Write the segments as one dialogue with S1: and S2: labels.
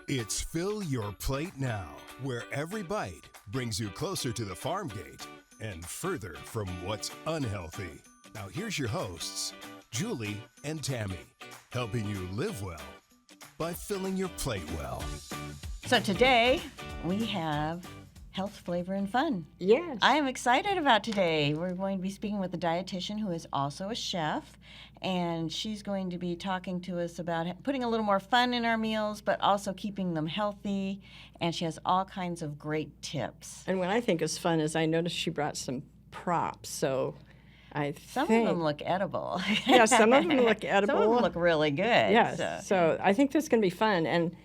S1: It's Fill Your Plate Now, where every bite brings you closer to the farm gate and further from what's unhealthy. Now here's your hosts, Julie and Tammy, helping you live well by filling your plate well.
S2: So today we have health, flavor, and fun.
S3: Yes.
S2: I am excited about today. We're going to be speaking with a dietitian who is also a chef, and she's going to be talking to us about putting a little more fun in our meals, but also keeping them healthy, and she has all kinds of great tips.
S3: And what I think is fun is I noticed she brought some props, so
S2: Some of them look edible.
S3: Yeah, some of them look edible.
S2: Some of them look really good.
S3: Yes, so I think this is going to be fun, and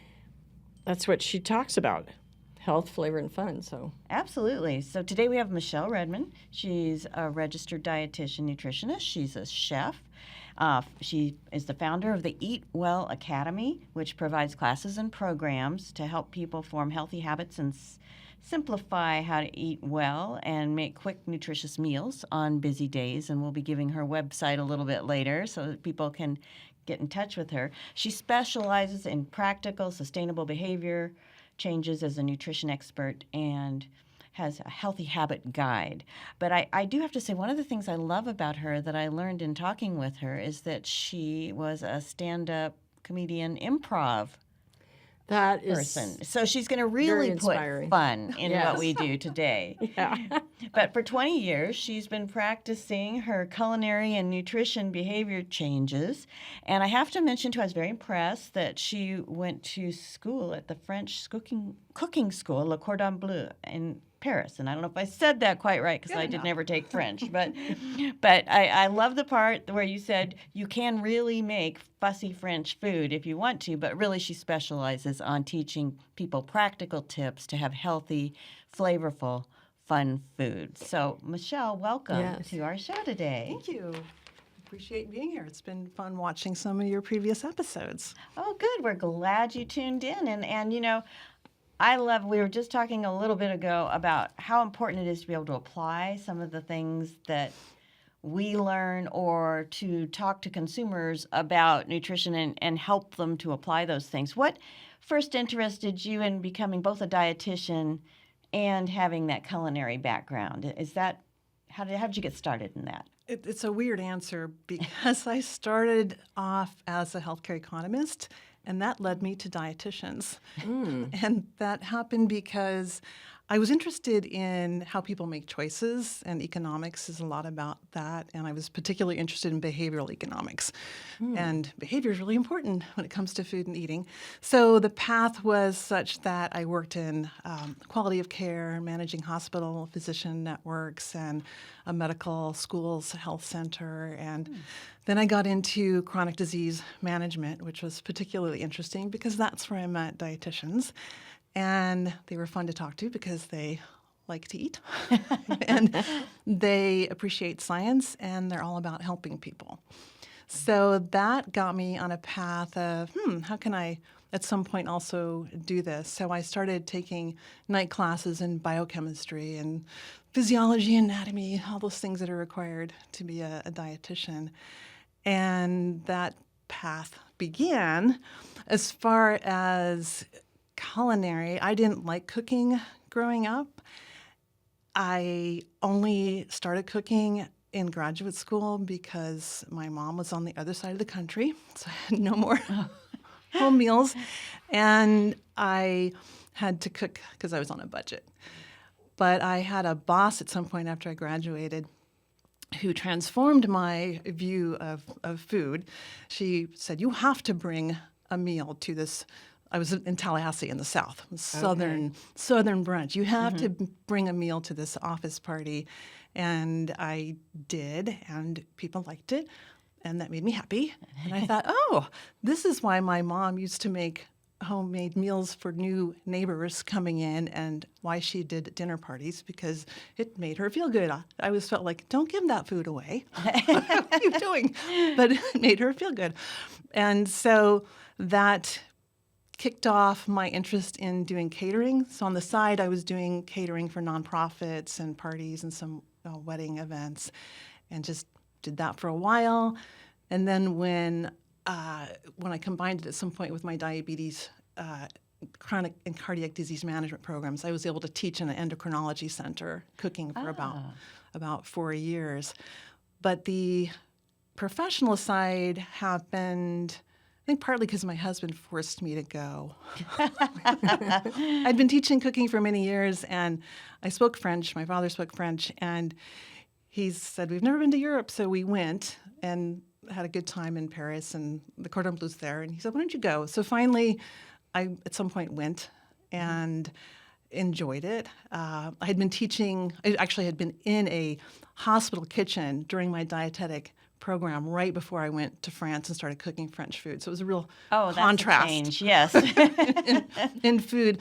S3: that's what she talks about. Health, flavor, and fun. So
S2: absolutely. So today we have Michelle Redmond. She's a registered dietitian nutritionist. She's a chef. She is the founder of the Eat Well Academy, which provides classes and programs to help people form healthy habits and simplify how to eat well and make quick, nutritious meals on busy days. And we'll be giving her website a little bit later so that people can get in touch with her. She specializes in practical, sustainable behavior changes as a nutrition expert and has a healthy habit guide. But I do have to say, one of the things I love about her that I learned in talking with her is that she was a stand-up comedian improv
S3: that is
S2: person. So she's going to really put fun in what we do today.
S3: Yeah.
S2: But for 20 years, she's been practicing her culinary and nutrition behavior changes. And I have to mention, too, I was very impressed that she went to school at the French cooking school, Le Cordon Bleu, in Paris. And I don't know if I said that quite right because I did never take French. But I love the part where you said you can really make fussy French food if you want to, but really she specializes on teaching people practical tips to have healthy, flavorful, fun food. So, Michelle, welcome to our show today.
S4: Thank you. Appreciate being here. It's been fun watching some of your previous episodes.
S2: Oh, good. We're glad you tuned in. And you know, we were just talking a little bit ago about how important it is to be able to apply some of the things that we learn or to talk to consumers about nutrition and help them to apply those things. What first interested you in becoming both a dietitian and having that culinary background? Is that how did you get started in that?
S4: It's a weird answer because I started off as a healthcare economist, and that led me to dietitians. And that happened because I was interested in how people make choices, and economics is a lot about that. And I was particularly interested in behavioral economics. And behavior is really important when it comes to food and eating. So the path was such that I worked in quality of care, managing hospital physician networks, and a medical schools health center. And then I got into chronic disease management, which was particularly interesting because that's where I met dietitians. And they were fun to talk to because they like to eat and they appreciate science and they're all about helping people. So that got me on a path of, how can I at some point also do this? So I started taking night classes in biochemistry and physiology, anatomy, all those things that are required to be a dietitian. And that path began. As far as culinary, I didn't like cooking growing up. I only started cooking in graduate school because my mom was on the other side of the country, so I had no more home meals, and I had to cook because I was on a budget. But I had a boss at some point after I graduated who transformed my view of food. She said, "You have to bring a meal to this." I was in Tallahassee in the South, southern brunch. You have to bring a meal to this office party. And I did, and people liked it, and that made me happy. And I thought, oh, this is why my mom used to make homemade meals for new neighbors coming in and why she did dinner parties, because it made her feel good. I always felt like, don't give that food away. What are you doing? But it made her feel good. And so that kicked off my interest in doing catering. So on the side, I was doing catering for nonprofits and parties and some wedding events, and just did that for a while. And then when I combined it at some point with my diabetes chronic and cardiac disease management programs. I was able to teach in an endocrinology center, cooking for about 4 years. But the professional side happened, I think, partly because my husband forced me to go. I'd been teaching cooking for many years, and I spoke French. My father spoke French, and he said, we've never been to Europe, so we went and had a good time in Paris, and the Cordon Bleu's there. And he said, why don't you go? So finally, I at some point went and enjoyed it. I had been teaching, I actually had been in a hospital kitchen during my dietetic program right before I went to France and started cooking French food. So it was a real contrast.
S2: That's a change, yes.
S4: in food.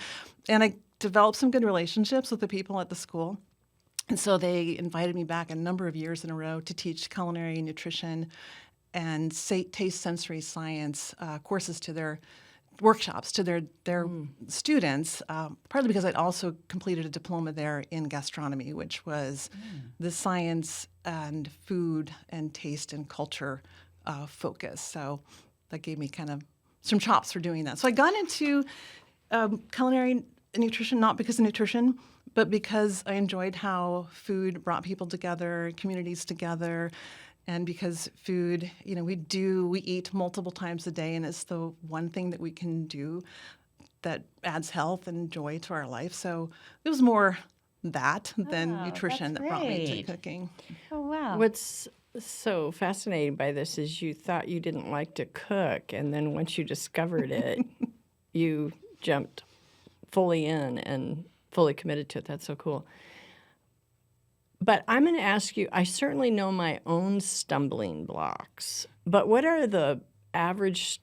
S4: And I developed some good relationships with the people at the school. And so they invited me back a number of years in a row to teach culinary nutrition and taste sensory science courses to their workshops to their students, partly because I'd also completed a diploma there in gastronomy, which was the science and food and taste and culture focus. So that gave me kind of some chops for doing that. So I got into culinary nutrition not because of nutrition, but because I enjoyed how food brought people together, communities together, and because food, we eat multiple times a day, and it's the one thing that we can do that adds health and joy to our life. So it was more that than nutrition that brought me to cooking.
S2: Oh, wow.
S3: What's so fascinating by this is you thought you didn't like to cook, and then once you discovered it, you jumped fully in and fully committed to it. That's so cool. But I'm going to ask you, I certainly know my own stumbling blocks, but what are the average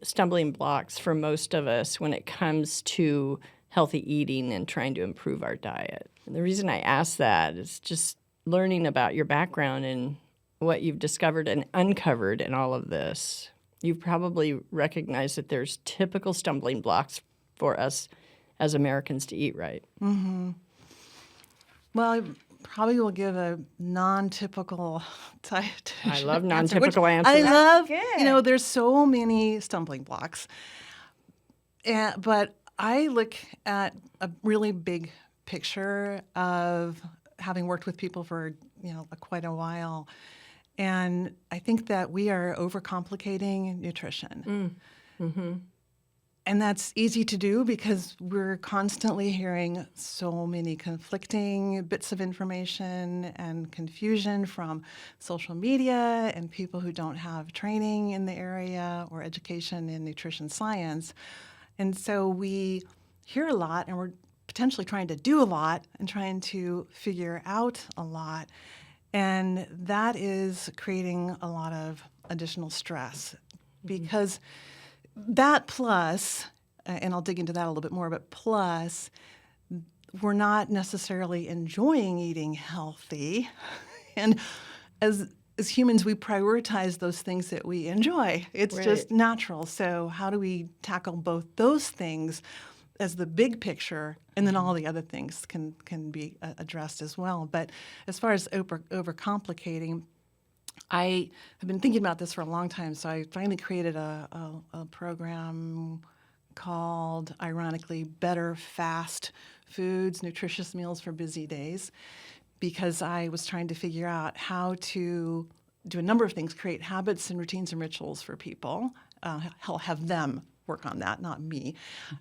S3: stumbling blocks for most of us when it comes to healthy eating and trying to improve our diet? And the reason I ask that is just learning about your background and what you've discovered and uncovered in all of this. You've probably recognized that there's typical stumbling blocks for us as Americans to eat right.
S4: Mm-hmm. Well, I probably will give a non-typical dietitian.
S3: I love non-typical answers.
S4: I love,
S2: good.
S4: there's so many stumbling blocks. But I look at a really big picture of having worked with people for, quite a while. And I think that we are overcomplicating nutrition.
S3: Mm-hmm.
S4: And that's easy to do because we're constantly hearing so many conflicting bits of information and confusion from social media and people who don't have training in the area or education in nutrition science. And so we hear a lot, and we're potentially trying to do a lot and trying to figure out a lot. And that is creating a lot of additional stress because that plus, and I'll dig into that a little bit more, but plus, we're not necessarily enjoying eating healthy. And as humans, we prioritize those things that we enjoy. It's just natural. So how do we tackle both those things as the big picture, and then all the other things can be addressed as well? But as far as overcomplicating, I have been thinking about this for a long time, so I finally created a program called, ironically, Better Fast Foods, Nutritious Meals for Busy Days, because I was trying to figure out how to do a number of things, create habits and routines and rituals for people, have them work on that, not me.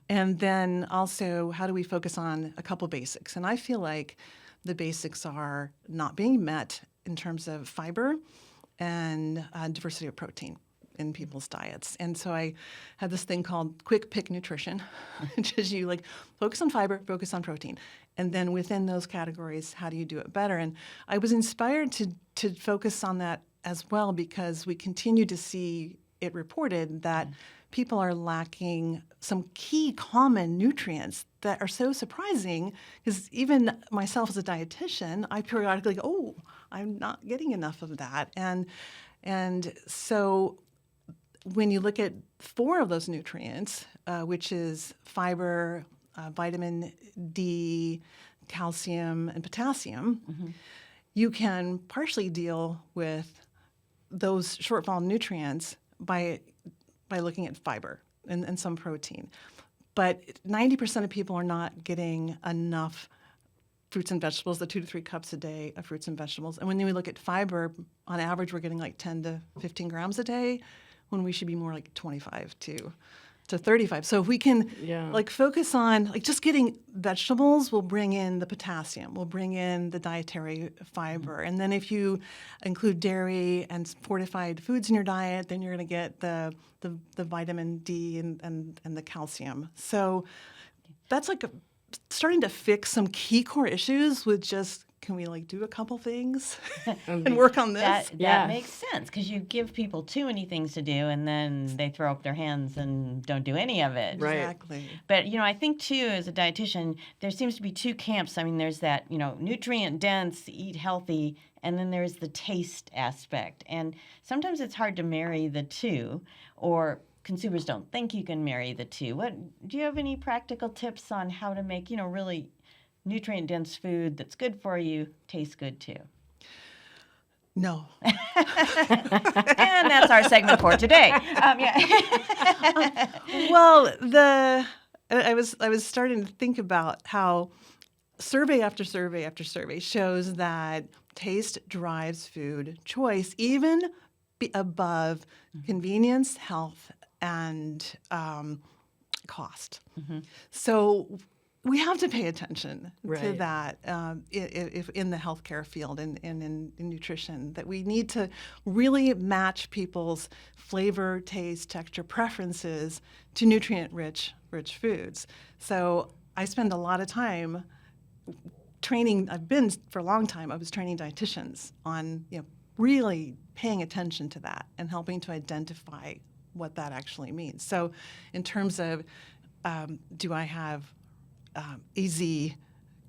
S4: And then also, how do we focus on a couple basics? And I feel like the basics are not being met in terms of fiber and diversity of protein in people's diets. And so I had this thing called Quick Pick Nutrition, which is you focus on fiber, focus on protein. And then within those categories, how do you do it better? And I was inspired to focus on that as well because we continue to see it reported that people are lacking some key common nutrients that are so surprising because even myself as a dietitian, I periodically go, oh, I'm not getting enough of that. And so when you look at 4 of those nutrients, which is fiber, vitamin D, calcium, and potassium, you can partially deal with those shortfall nutrients by looking at fiber and some protein. but 90% of people are not getting enough fruits and vegetables, the 2 to 3 cups a day of fruits and vegetables. And when we look at fiber, on average, we're getting like 10 to 15 grams a day, when we should be more like 25 to 35. So if we can like focus on like just getting vegetables, will bring in the potassium, will bring in the dietary fiber. And then if you include dairy and fortified foods in your diet, then you're going to get the vitamin D and the calcium. So that's like starting to fix some key core issues with just, can we like do a couple things and work on this?
S2: That makes sense, because you give people too many things to do and then they throw up their hands and don't do any of it.
S3: Right.
S4: Exactly.
S2: But, I think too, as a dietitian, there seems to be two camps. I mean, there's that, nutrient dense, eat healthy, and then there's the taste aspect. And sometimes it's hard to marry the two, or consumers don't think you can marry the two. Do you have any practical tips on how to make, really nutrient-dense food that's good for you taste good too?
S4: No.
S2: And that's our segment for today.
S4: Well, I was starting to think about how survey after survey after survey shows that taste drives food choice, even above convenience, health, and cost. Mm-hmm. So we have to pay attention to that if in the healthcare field and in nutrition, that we need to really match people's flavor, taste, texture preferences to nutrient-rich foods. So I spend a lot of time training. I've been for a long time. I was training dietitians on really paying attention to that and helping to identify what that actually means. So in terms of do I have easy,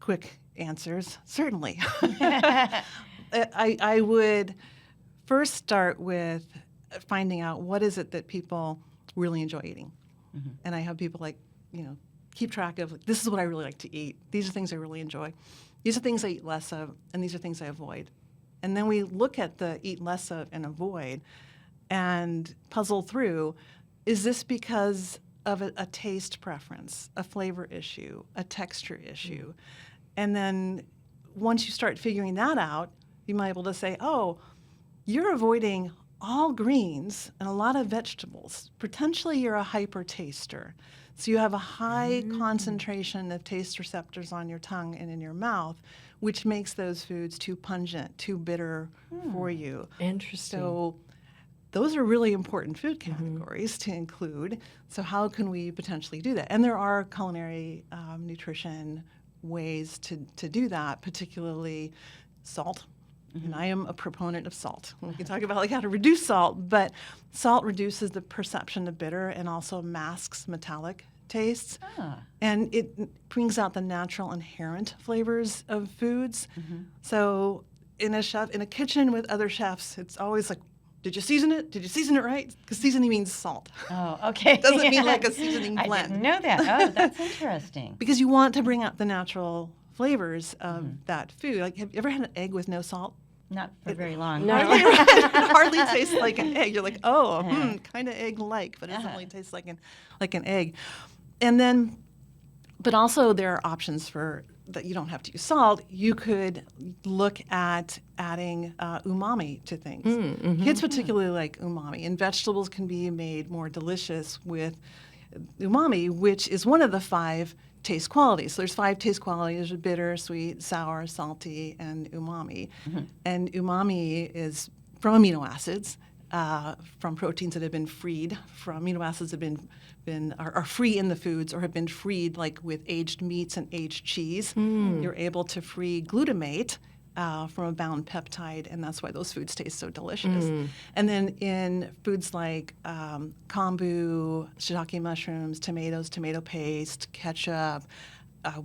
S4: quick answers? Certainly. I would first start with finding out what is it that people really enjoy eating. Mm-hmm. And I have people keep track of, this is what I really like to eat. These are things I really enjoy. These are things I eat less of, and these are things I avoid. And then we look at the eat less of and avoid and puzzle through, is this because of a taste preference, a flavor issue, a texture issue? And then once you start figuring that out, you might be able to say, oh, you're avoiding all greens and a lot of vegetables. Potentially you're a hyper taster. So you have a high concentration of taste receptors on your tongue and in your mouth, which makes those foods too pungent, too bitter for you.
S3: Interesting.
S4: So those are really important food categories to include. So how can we potentially do that? And there are culinary nutrition ways to do that, particularly salt. And I am a proponent of salt. We can talk about how to reduce salt, but salt reduces the perception of bitter and also masks metallic tastes. And it brings out the natural inherent flavors of foods. So in a kitchen with other chefs, it's always like, did you season it? Did you season it right? Because seasoning means salt.
S2: Oh, okay.
S4: It doesn't mean like a seasoning blend.
S2: I didn't know that. Oh, that's interesting.
S4: Because you want to bring out the natural flavors of that food. Like, have you ever had an egg with no salt?
S2: Not for very long.
S3: No.
S4: It hardly tastes like an egg. You're like, oh, kind of egg-like, but it doesn't really taste like an egg. And then, but also there are options for that you don't have to use salt. You could look at adding umami to things. Kids particularly like umami, and vegetables can be made more delicious with umami, which is one of the 5 taste qualities. So there's 5 taste qualities: bitter, sweet, sour, salty, and umami. And umami is from amino acids, from proteins that have been freed from amino acids that are free in the foods or have been freed, like with aged meats and aged cheese. You're able to free glutamate from a bound peptide, and that's why those foods taste so delicious. And then in foods like kombu, shiitake mushrooms, tomatoes, tomato paste, ketchup,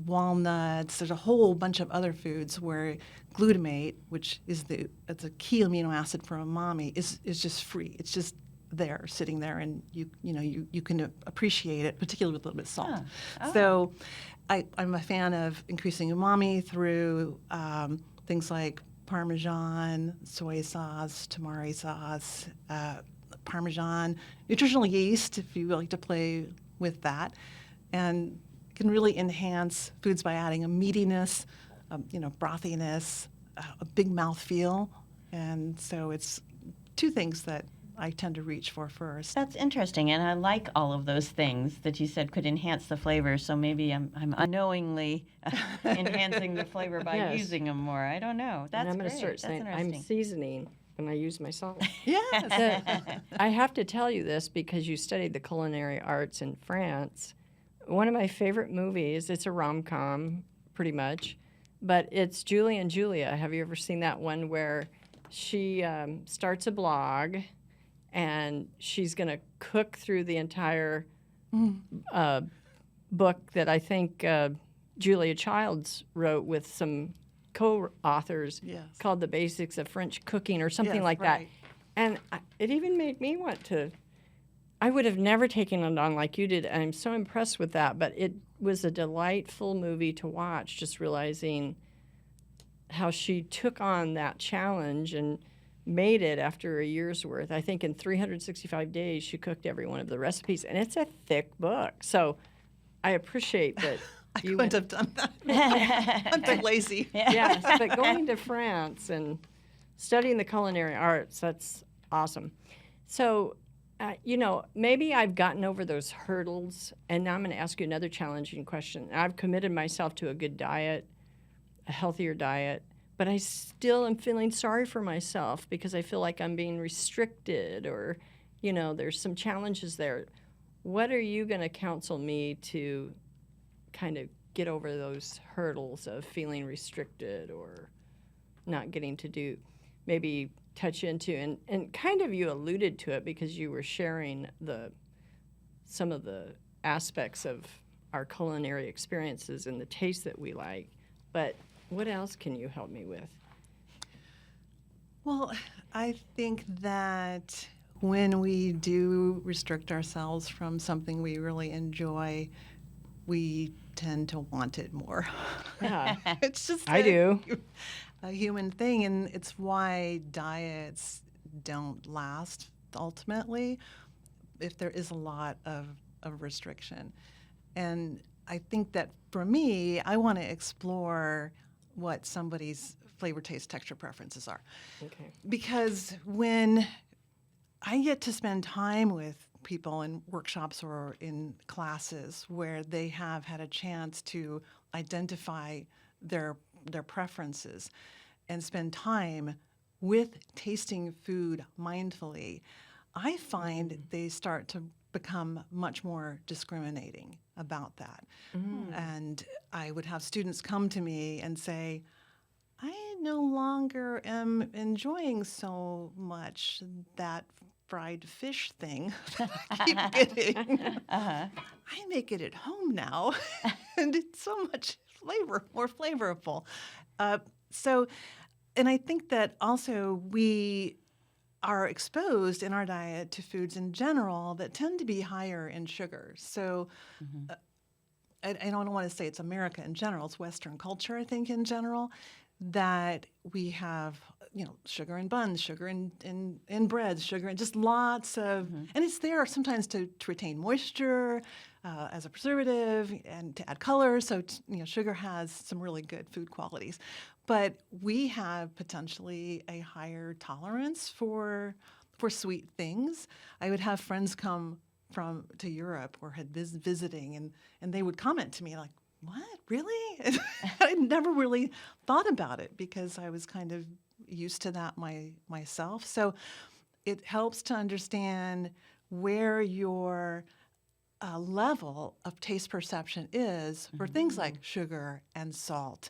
S4: walnuts, there's a whole bunch of other foods where glutamate, which is it's a key amino acid for umami, is just free. It's just there, sitting there, and you can appreciate it, particularly with a little bit of salt. So I'm a fan of increasing umami through things like Parmesan, soy sauce, tamari sauce, Parmesan, nutritional yeast, if you like to play with that. and can really enhance foods by adding a meatiness, brothiness, a big mouthfeel. And so it's two things that I tend to reach for first.
S2: That's interesting, and I like all of those things that you said could enhance the flavor. So maybe I'm unknowingly enhancing the flavor by
S3: Yes.
S2: using them more. I don't know. That's
S3: and I'm going
S2: great.
S3: to start
S2: That's
S3: saying,
S2: interesting.
S3: I'm seasoning when I use my salt.
S4: Yes.
S3: I have to tell you this because you studied the culinary arts in France. One of my favorite movies, it's a rom-com, pretty much, but it's Julie and Julia. Have you ever seen that one where she starts a blog and she's going to cook through the entire book that I think Julia Childs wrote with some co-authors
S4: Yes.
S3: called The Basics of French Cooking or something
S4: Yes,
S3: like
S4: right.
S3: that. And it even made me want to, I would have never taken it on like you did. I'm so impressed with that, but it was a delightful movie to watch, just realizing how she took on that challenge and made it after a year's worth. I think in 365 days, she cooked every one of the recipes, and it's a thick book. So I appreciate that
S4: I
S3: you
S4: couldn't have done that. I'm too lazy.
S3: yes, but going to France and studying the culinary arts, that's awesome. So, maybe I've gotten over those hurdles, and now I'm going to ask you another challenging question. I've committed myself to a good diet, a healthier diet, but I still am feeling sorry for myself because I feel like I'm being restricted or, there's some challenges there. What are you going to counsel me to kind of get over those hurdles of feeling restricted or not getting to do, maybe touch into, and kind of you alluded to it because you were sharing some of the aspects of our culinary experiences and the taste that we like, but what else can you help me with?
S4: Well, I think that when we do restrict ourselves from something we really enjoy, we tend to want it more.
S3: Yeah,
S4: It's just
S3: I do.
S4: a human thing, and it's why diets don't last ultimately if there is a lot of restriction. And I think that for me, I want to explore what somebody's flavor, taste, texture preferences are.
S3: Okay.
S4: Because when I get to spend time with people in workshops or in classes where they have had a chance to identify their preferences and spend time with tasting food mindfully, I find they start to become much more discriminating about that. And I would have students come to me and say, I no longer am enjoying so much that fried fish thing that I keep getting. I make it at home now, and it's so much more flavorful. And I think that also we are exposed in our diet to foods in general that tend to be higher in sugar. So I don't want to say it's America in general, it's Western culture, I think, in general, that we have, sugar in buns, sugar in breads, sugar in just lots of, and it's there sometimes to retain moisture as a preservative and to add color. So, sugar has some really good food qualities. But we have potentially a higher tolerance for sweet things. I would have friends come to Europe or had visiting, and they would comment to me like, "What, really?" I never really thought about it because I was kind of used to that myself. So it helps to understand where your level of taste perception is for things like sugar and salt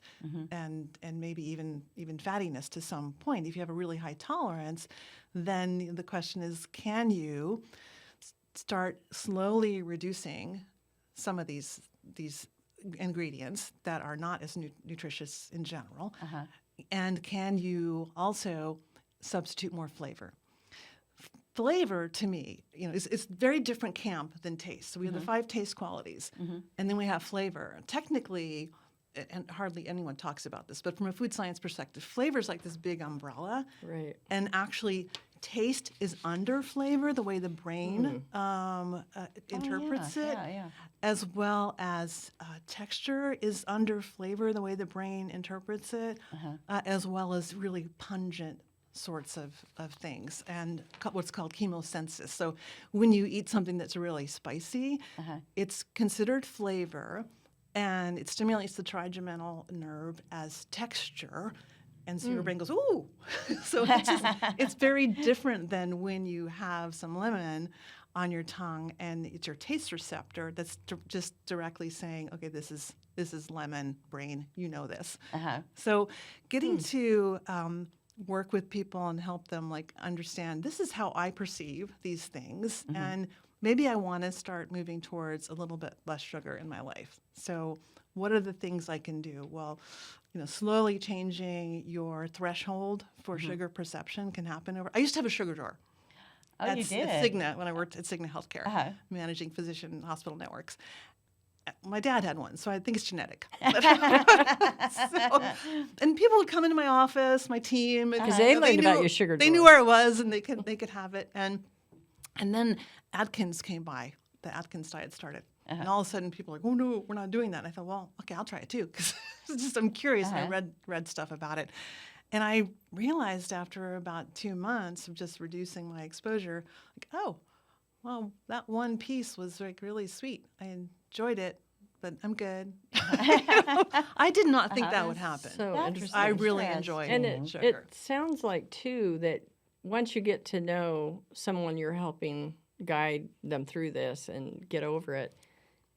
S4: and maybe even fattiness to some point. If you have a really high tolerance, then the question is, can you start slowly reducing some of these ingredients that are not as nutritious in general, and can you also substitute more flavor? Flavor, to me, is very different camp than taste. So we have the 5 taste qualities, and then we have flavor. Technically, and hardly anyone talks about this, but from a food science perspective, flavor is like this big umbrella.
S3: Right.
S4: And actually, taste is under flavor, the way the brain interprets it, as well as texture is under flavor, the way the brain interprets it, as well as really pungent sorts of things, and what's called chemosensis. So when you eat something that's really spicy, it's considered flavor, and it stimulates the trigeminal nerve as texture. And so your brain goes, ooh. So it's very different than when you have some lemon on your tongue and it's your taste receptor that's just directly saying, okay, this is lemon, brain, you know this. So getting to work with people and help them like understand this is how I perceive these things, and maybe I want to start moving towards a little bit less sugar in my life. So what are the things I can do? Well, slowly changing your threshold for sugar perception can happen over. I used to have a sugar drawer.
S2: Oh, you did?
S4: At Cigna, when I worked at Cigna Healthcare, managing physician hospital networks. My dad had one, so I think it's genetic. And people would come into my office, my team,
S3: because they learned about your sugar drawer.
S4: They knew where it was, and they could have it. And then Atkins came by. The Atkins diet started. And all of a sudden, people are like, oh, no, we're not doing that. And I thought, well, okay, I'll try it too, because I'm curious, and I read stuff about it. And I realized after about 2 months of just reducing my exposure, like, oh, well, that one piece was like really sweet. I enjoyed it, but I'm good. I did not think that would happen.
S3: So interesting.
S4: I really enjoy sugar.
S3: It sounds like, too, that once you get to know someone you're helping guide them through this and get over it,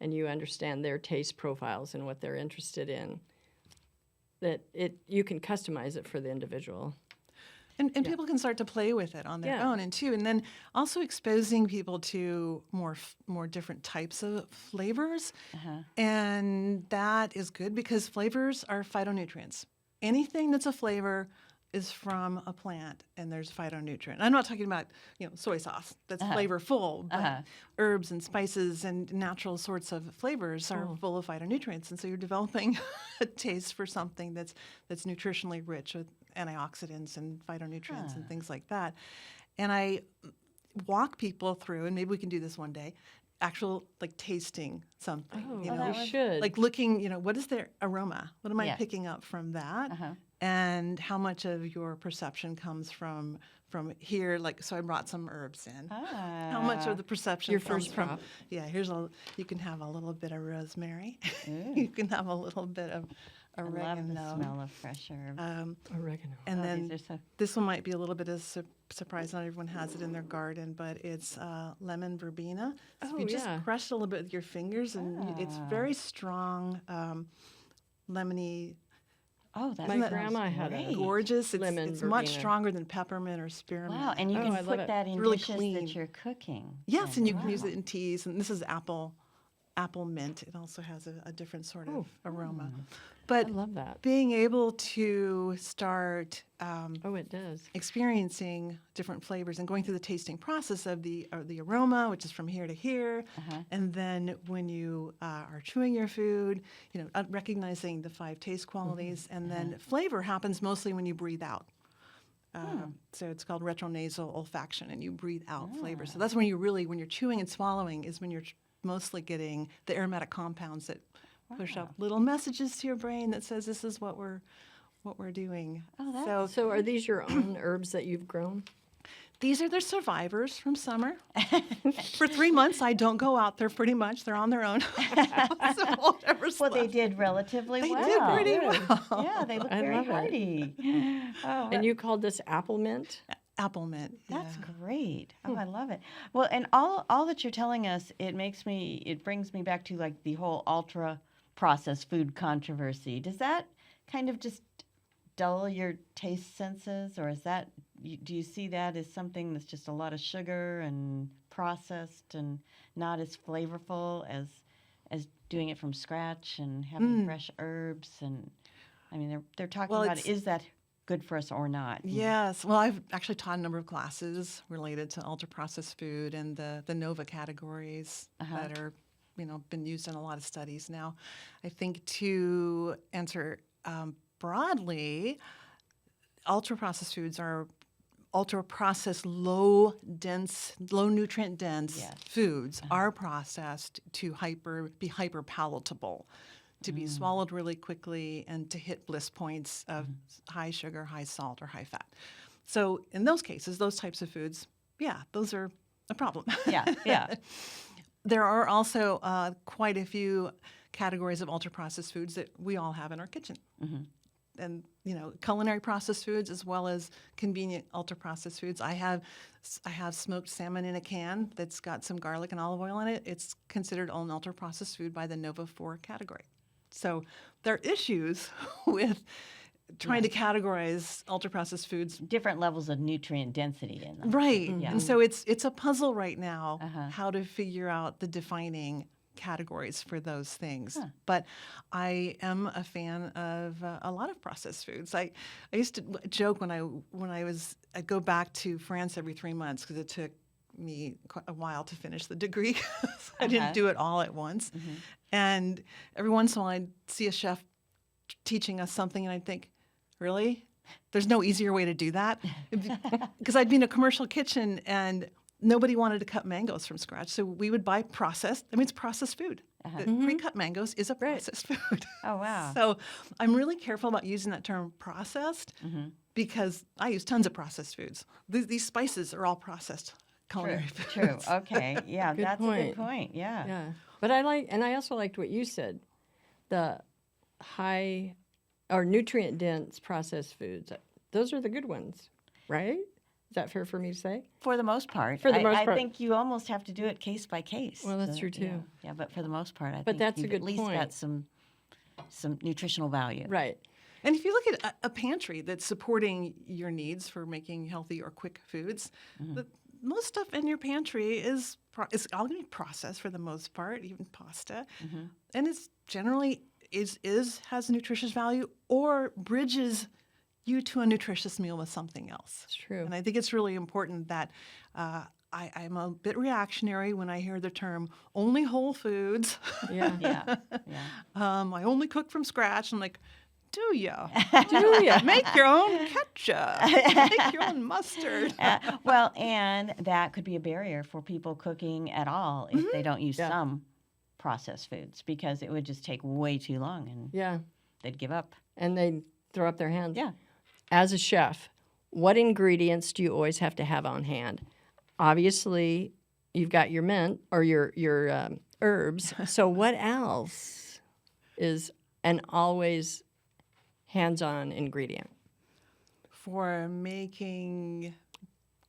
S3: and you understand their taste profiles and what they're interested in, that you can customize it for the individual.
S4: And people can start to play with it on their own, and then also exposing people to more different types of flavors, and that is good because flavors are phytonutrients. Anything that's a flavor is from a plant, and there's phytonutrient. I'm not talking about soy sauce that's flavorful, but herbs and spices and natural sorts of flavors are full of phytonutrients, and so you're developing a taste for something that's nutritionally rich with antioxidants and phytonutrients and things like that. And I walk people through, and maybe we can do this one day, actual like tasting something.
S3: We should.
S4: Like looking, what is their aroma? What am I picking up from that? And how much of your perception comes from here? Like, so I brought some herbs in. How much of the perception
S3: your
S4: comes
S3: first
S4: from?
S3: prop.
S4: Yeah, you can have a little bit of rosemary. You can have a little bit of oregano.
S2: I love the smell of fresh herbs.
S3: Oregano.
S4: And then this one might be a little bit of surprise. Not everyone has it in their garden, but it's lemon verbena. So if you just crush a little bit with your fingers, and it's very strong, lemony.
S2: Oh, that's
S3: my grandma had a
S4: gorgeous.
S3: Lemon
S4: it's much
S3: verbena.
S4: stronger than peppermint or spearmint.
S2: Wow, and you can put that in
S4: really
S2: dishes
S4: clean.
S2: that you're cooking.
S4: Yes, and you can use it in teas. And this is apple mint. It also has a different sort of aroma. But
S3: I love that.
S4: Being able to start
S3: it does.
S4: experiencing different flavors and going through the tasting process of the aroma, which is from here to here, and then when you are chewing your food, recognizing the 5 taste qualities, and then flavor happens mostly when you breathe out. So it's called retronasal olfaction, and you breathe out flavor. So that's when you're chewing and swallowing is when you're mostly getting the aromatic compounds that push up little messages to your brain that says this is what we're doing.
S3: So are these your own herbs that you've grown?
S4: These are the survivors from summer. For 3 months, I don't go out there pretty much. They're on their own.
S2: Well, they did relatively well.
S4: They did pretty well.
S2: Yeah, they look very hardy.
S3: And you called this apple mint?
S4: Apple mint.
S2: That's great. Oh, I love it. Well, and all that you're telling us, it brings me back to like the whole ultra processed food controversy. Does that kind of just dull your taste senses, or do you see that as something that's just a lot of sugar and processed and not as flavorful as doing it from scratch and having fresh herbs? And I mean, they're talking about is that good for us or not?
S4: Yes. Well, I've actually taught a number of classes related to ultra-processed food and the NOVA categories that are, been used in a lot of studies now. I think to answer broadly, ultra-processed foods are ultra-processed, low nutrient dense
S2: Yes.
S4: foods are processed to be hyper palatable, to be swallowed really quickly and to hit bliss points of high sugar, high salt, or high fat. So in those cases, those types of foods, yeah, those are a problem.
S2: Yeah.
S4: There are also quite a few categories of ultra-processed foods that we all have in our kitchen. And, culinary processed foods as well as convenient ultra-processed foods. I have smoked salmon in a can that's got some garlic and olive oil in it. It's considered an ultra-processed food by the NOVA 4 category. So there are issues with trying to categorize ultra-processed foods.
S2: Different levels of nutrient density in them.
S4: Right.
S2: Yeah.
S4: And so it's a puzzle right now how to figure out the defining categories for those things. But I am a fan of a lot of processed foods. I used to joke I'd go back to France every 3 months because it took me quite a while to finish the degree. I didn't do it all at once. And every once in a while I'd see a chef teaching us something and I'd think, really? There's no easier way to do that? Because I'd be in a commercial kitchen and nobody wanted to cut mangoes from scratch. So we would buy it's processed food. The pre-cut mangoes is a processed food.
S2: Oh, wow.
S4: So I'm really careful about using that term processed because I use tons of processed foods. These spices are all processed culinary foods.
S2: True. Okay. Yeah,
S3: Good
S2: that's a
S3: point.
S2: good point. Yeah.
S3: Yeah. But I also liked what you said, the high or nutrient dense processed foods. Those are the good ones, right? Is that fair for me to say?
S2: For the most part.
S3: For the most
S2: I
S3: part.
S2: think you almost have to do it case by case.
S3: Well, that's true, too.
S2: Yeah, but for the most part, I
S3: But
S2: think
S3: that's a
S2: you've
S3: good
S2: at least
S3: point.
S2: got some nutritional value.
S3: Right.
S4: And if you look at a pantry that's supporting your needs for making healthy or quick foods, most stuff in your pantry is all going to be processed for the most part, even pasta, and it's generally has nutritious value or bridges you to a nutritious meal with something else.
S3: It's true.
S4: And I think it's really important that I'm a bit reactionary when I hear the term only whole foods.
S3: Yeah.
S2: Yeah.
S4: I only cook from scratch. I'm like, do ya?
S3: Do ya?
S4: Make your own ketchup. Make your own mustard.
S2: Well, and that could be a barrier for people cooking at all if they don't use some processed foods because it would just take way too long and
S3: Yeah.
S2: they'd give up.
S3: And they throw up their hands.
S2: Yeah.
S3: As a chef, what ingredients do you always have to have on hand? Obviously, you've got your mint or your herbs. So what else is an always hands-on ingredient?
S4: For making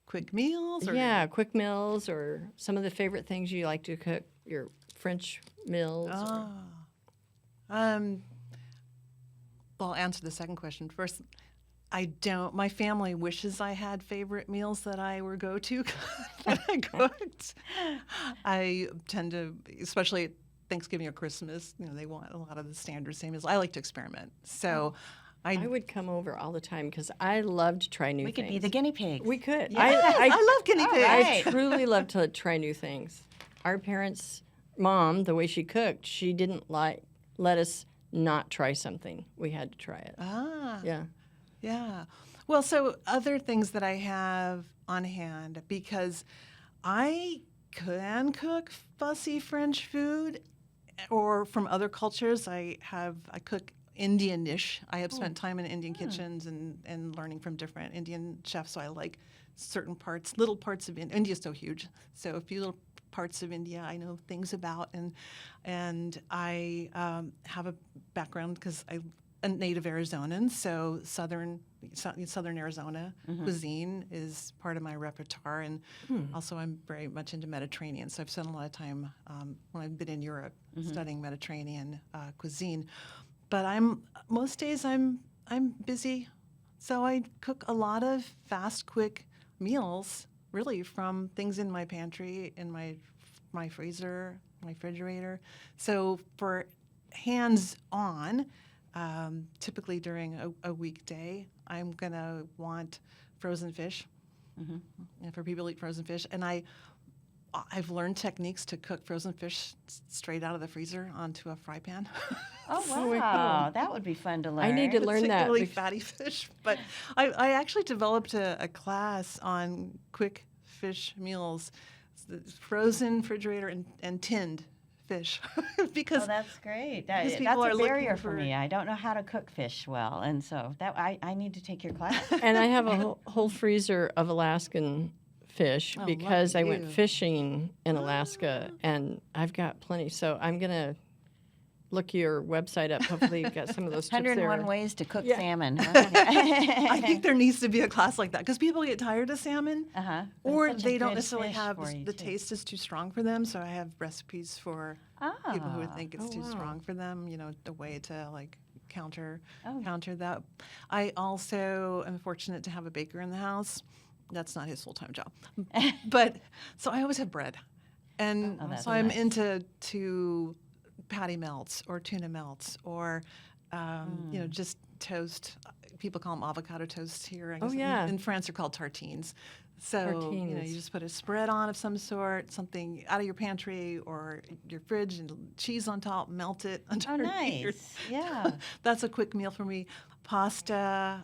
S4: quick meals? Or
S3: Yeah, quick meals or some of the favorite things you like to cook, your French meals. or-
S4: Well, I'll answer the second question first. I don't. My family wishes I had favorite meals that I were go to that I cooked. I tend to, especially at Thanksgiving or Christmas, they want a lot of the standard same meals. I like to experiment, so
S3: I would come over all the time because I love to try new
S2: We
S3: things.
S2: could be the guinea pigs.
S3: We could.
S4: I love guinea pigs.
S3: I truly love to try new things. Our parents' mom, the way she cooked, she didn't let us not try something. We had to try it. Yeah.
S4: Yeah. Well, so other things that I have on hand, because I can cook fussy French food or from other cultures. I cook Indian-ish. I have spent time in Indian kitchens and learning from different Indian chefs, so I like certain parts, little parts of India. India's so huge, so a few little parts of India I know things about, and I have a background because I'm a native Arizonan, so southern Arizona cuisine is part of my repertoire, and also I'm very much into Mediterranean. So I've spent a lot of time when I've been in Europe studying Mediterranean cuisine. But most days I'm busy, so I cook a lot of fast, quick meals, really from things in my pantry, in my freezer, my refrigerator. So for hands-on, typically during a weekday, I'm gonna want frozen fish. And for people who eat frozen fish, and I I've learned techniques to cook frozen fish straight out of the freezer onto a fry pan.
S2: Oh,
S3: very
S2: wow. That would be fun to learn.
S3: I need to learn that.
S4: Particularly fatty fish. But I actually developed a class on quick fish meals, frozen, refrigerator, and tinned fish. because
S2: Oh, that's great.
S4: because
S2: That's
S4: people
S2: a
S4: are looking
S2: barrier for
S4: for-
S2: me. I don't know how to cook fish well, and so that I need to take your class.
S3: And I have a whole freezer of Alaskan fish
S4: Oh,
S3: because I
S4: lucky
S3: went
S4: you.
S3: fishing in Alaska, and I've got plenty. So I'm going to look your website up. Hopefully you've got some of those tips there.
S2: 101 ways to cook
S3: Yeah.
S2: salmon. Huh?
S4: I think there needs to be a class like that because people get tired of salmon.
S2: Uh-huh.
S4: Or
S2: It's such a
S4: they don't
S2: good
S4: necessarily
S2: fish
S4: have
S2: for you,
S4: the
S2: too.
S4: taste is too strong for them. So I have recipes for people who would think it's
S3: Oh,
S4: too
S3: wow.
S4: strong for them. A way to like counter
S2: Oh.
S4: that. I also am fortunate to have a baker in the house. That's not his full-time job, but so I always have bread, and
S2: Oh, that's
S4: so I'm
S2: nice.
S4: into patty melts or tuna melts or just toast. People call them avocado toast here. I
S3: Oh,
S4: guess
S3: yeah.
S4: in France, they're called tartines. So
S3: Tartines.
S4: you just put a spread on of some sort, something out of your pantry or your fridge, and cheese on top. Melt it
S2: Oh,
S4: underneath your-
S2: nice. Yeah.
S4: That's a quick meal for me. Pasta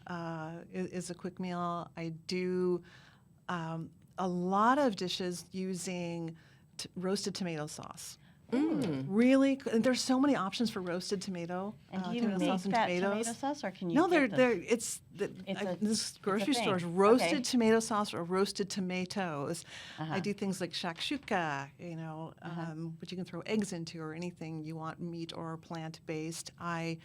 S4: is a quick meal. I do a lot of dishes using roasted tomato sauce. Really, and there's so many options for roasted tomato.
S2: And do you
S4: tomato
S2: make
S4: sauce and
S2: that
S4: tomatoes.
S2: tomato sauce, or can you?
S4: No,
S2: get
S4: they're
S2: the-
S4: it's this grocery
S2: thing.
S4: stores roasted
S2: Okay.
S4: tomato sauce or roasted tomatoes.
S2: Uh-huh.
S4: I do things like shakshuka, which you can throw eggs into or anything you want, meat or plant based. I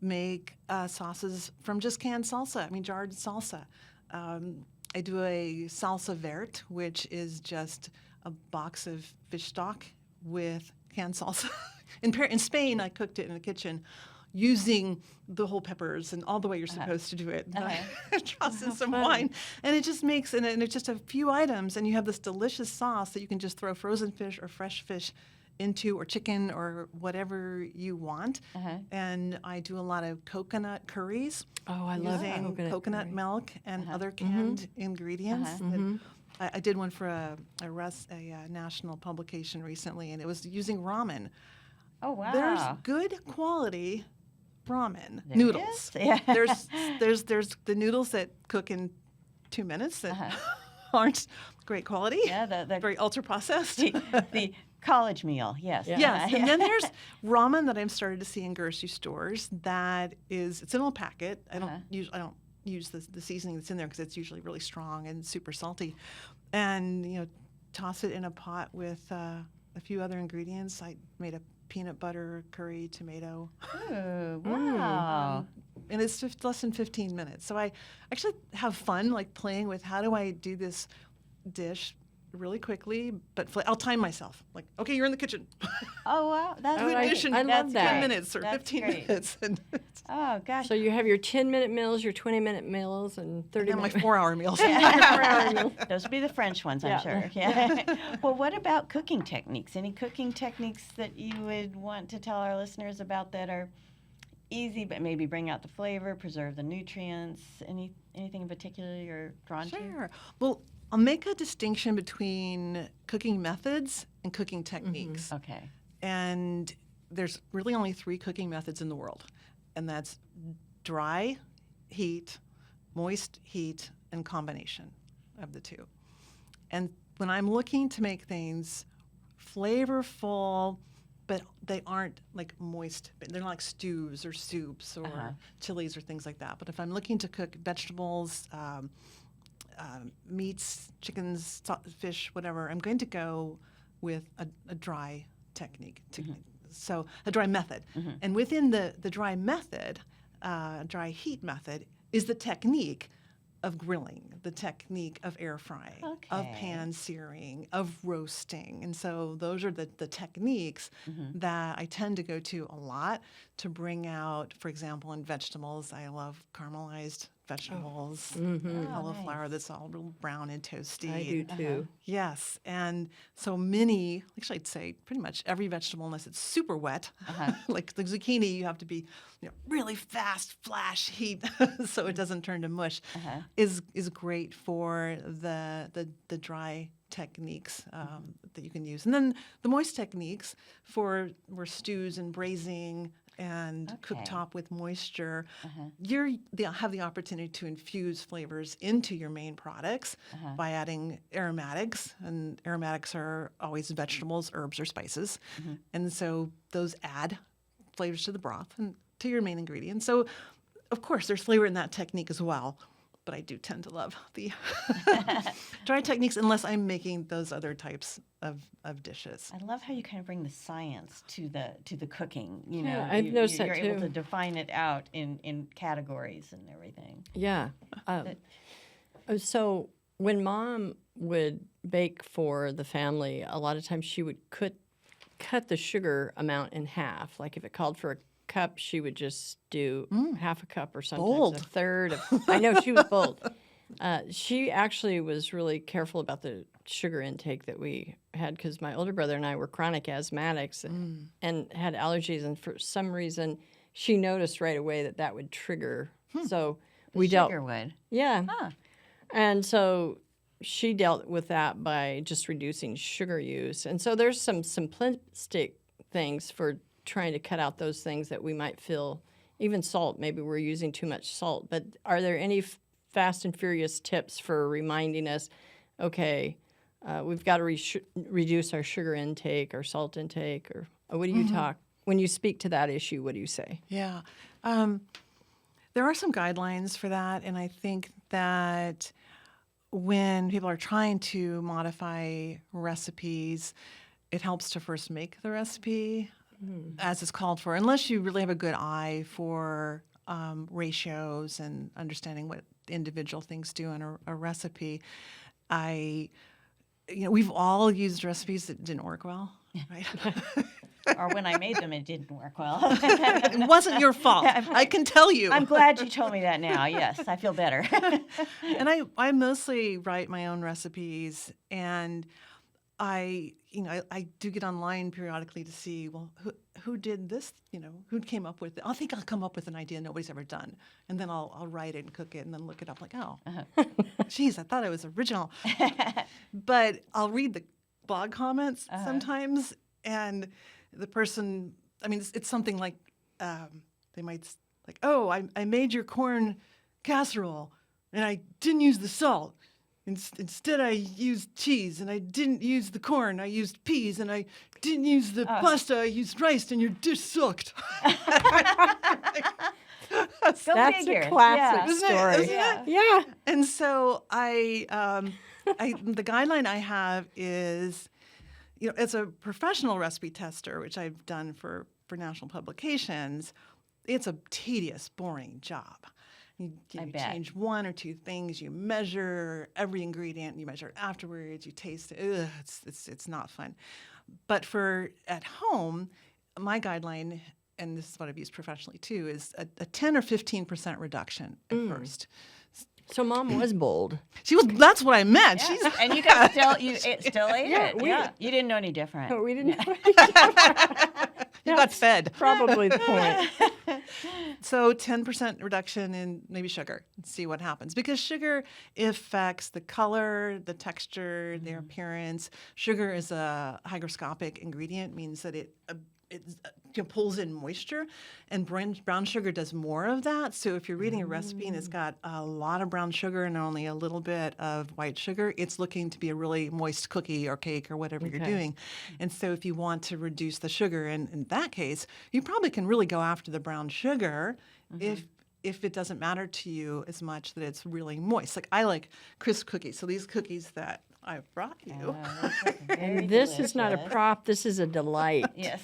S4: make sauces from just canned salsa. I mean jarred salsa. I do a salsa verte, which is just a box of fish stock with canned salsa. In Spain, I cooked it in the kitchen using the whole peppers and all the way you're supposed to do it. Toss in some wine. And it just makes, and it's just a few items, and you have this delicious sauce that you can just throw frozen fish or fresh fish into, or chicken, or whatever you want. And I do a lot of coconut curries.
S3: Oh, I love
S4: using
S3: coconut curry.
S4: milk and other canned ingredients. And I did one for a national publication recently, and it was using ramen.
S2: Oh, wow.
S4: There's good quality ramen
S2: There
S4: noodles.
S2: is? Yeah.
S4: There's the noodles that cook in 2 minutes that aren't great quality.
S2: Yeah, the
S4: very ultra processed.
S2: the college meal. Yes.
S3: Yeah.
S4: Yes, and then there's ramen that I've started to see in grocery stores that it's in a little packet. I don't use the seasoning that's in there because it's usually really strong and super salty, and toss it in a pot with a few other ingredients. I made a peanut butter curry tomato,
S2: Ooh, wow.
S4: and it's less than 15 minutes. So I actually have fun like playing with how do I do this dish really quickly, but I'll time myself. Like, okay, you're in the kitchen.
S2: Oh, wow. That's
S4: Do a
S2: great.
S4: dish in
S3: I love that.
S4: 10 minutes or
S2: That's
S4: 15
S2: great.
S4: minutes. And
S2: Oh, gosh.
S3: So you have your 10-minute meals, your 20-minute meals, and
S4: and then my
S3: 30-minute
S4: 4-hour meals.
S2: Those would be the French ones, I'm
S3: Yeah.
S2: sure. Yeah. Well, what about cooking techniques? Any cooking techniques that you would want to tell our listeners about that are easy, but maybe bring out the flavor, preserve the nutrients? Anything in particular you're drawn to?
S4: Sure. Well, I'll make a distinction between cooking methods and cooking techniques.
S2: Okay.
S4: And there's really only 3 cooking methods in the world, and that's dry heat, moist heat, and combination of the two. And when I'm looking to make things flavorful, but they aren't like moist, they're not like stews or soups or chilies or things like that. But if I'm looking to cook vegetables, meats, chickens, fish, whatever, I'm going to go with a dry technique. So a dry method. And within the dry method, dry heat method, is the technique of grilling, the technique of air frying, of pan searing, of roasting. And so those are the techniques that I tend to go to a lot to bring out, for example, in vegetables, I love caramelized vegetables, cauliflower that's all real brown and toasty.
S3: I do too.
S4: Yes, and so actually I'd say pretty much every vegetable, unless it's super wet, like the zucchini, you have to be really fast, flash heat so it doesn't turn to mush, is great for the dry techniques that you can use. And then the moist techniques were stews and braising and cooktop with moisture. They have the opportunity to infuse flavors into your main products by adding aromatics, and aromatics are always vegetables, herbs, or spices. And so those add flavors to the broth and to your main ingredient. So, of course, there's flavor in that technique as well. But I do tend to love the dry techniques unless I'm making those other types of dishes.
S2: I love how you kind of bring the science to the cooking.
S3: I've noticed that
S2: you're
S3: too.
S2: able to define it out in categories and everything.
S3: Yeah. So when Mom would bake for the family, a lot of times she would cut the sugar amount in half. Like if it called for a cup, she would just do half a cup or sometimes
S4: Bold.
S3: a third of. I know, she was bold. She actually was really careful about the sugar intake that we had because my older brother and I were chronic asthmatics and had allergies, and for some reason she noticed right away that would trigger. So we dealt.
S2: Sugar would.
S3: Yeah.
S2: Huh.
S3: And so she dealt with that by just reducing sugar use. And so there's some simplistic things for trying to cut out those things that we might feel, even salt, maybe we're using too much salt. But are there any fast and furious tips for reminding us, okay, we've got to reduce our sugar intake, our salt intake, or what do you talk, when you speak to that issue, what do you say?
S4: Yeah. There are some guidelines for that, and I think that when people are trying to modify recipes, it helps to first make the recipe as it's called for, unless you really have a good eye for ratios and understanding what individual things do in a recipe. We've all used recipes that didn't work well, right?
S2: Or when I made them, it didn't work well.
S4: It wasn't your fault. I can tell you.
S2: I'm glad you told me that now. Yes, I feel better.
S4: And I mostly write my own recipes, and I do get online periodically to see, well, who did this, who came up with it. I think I'll come up with an idea nobody's ever done, and then I'll write it and cook it and then look it up like, oh, geez, I thought it was original. But I'll read the blog comments sometimes, and the person, it's something like, they might, like, oh, I made your corn casserole, and I didn't use the salt. Instead, I used cheese, and I didn't use the corn. I used peas, and I didn't use the pasta. I used rice, and your dish sucked.
S3: That's
S2: figure.
S3: a classic
S4: Isn't
S3: story.
S4: it?
S3: Yeah.
S4: And so the guideline I have is, as a professional recipe tester, which I've done for national publications, it's a tedious, boring job. You change one or two things. You measure every ingredient. You measure it afterwards. You taste it. Ugh, it's not fun. But for at home, my guideline, and this is what I've used professionally too, is a 10 or 15% reduction at first.
S3: So Mom was bold.
S4: She was. That's what I meant.
S2: Yeah.
S4: She's.
S2: And you guys still ate
S3: Yeah,
S2: it. You didn't know any different.
S3: No, we didn't.
S4: You got fed.
S3: Probably the point.
S4: So 10% reduction in maybe sugar. See what happens. Because sugar affects the color, the texture, the appearance. Sugar is a hygroscopic ingredient, means that it pulls in moisture, and brown sugar does more of that. So if you're reading a recipe and it's got a lot of brown sugar and only a little bit of white sugar, it's looking to be a really moist cookie or cake or whatever you're doing. And so if you want to reduce the sugar, in that case, you probably can really go after the brown sugar if it doesn't matter to you as much that it's really moist. Like, I like crisp cookies. So these cookies that I've brought you.
S3: And this is not a prop. This is a delight.
S2: Yes.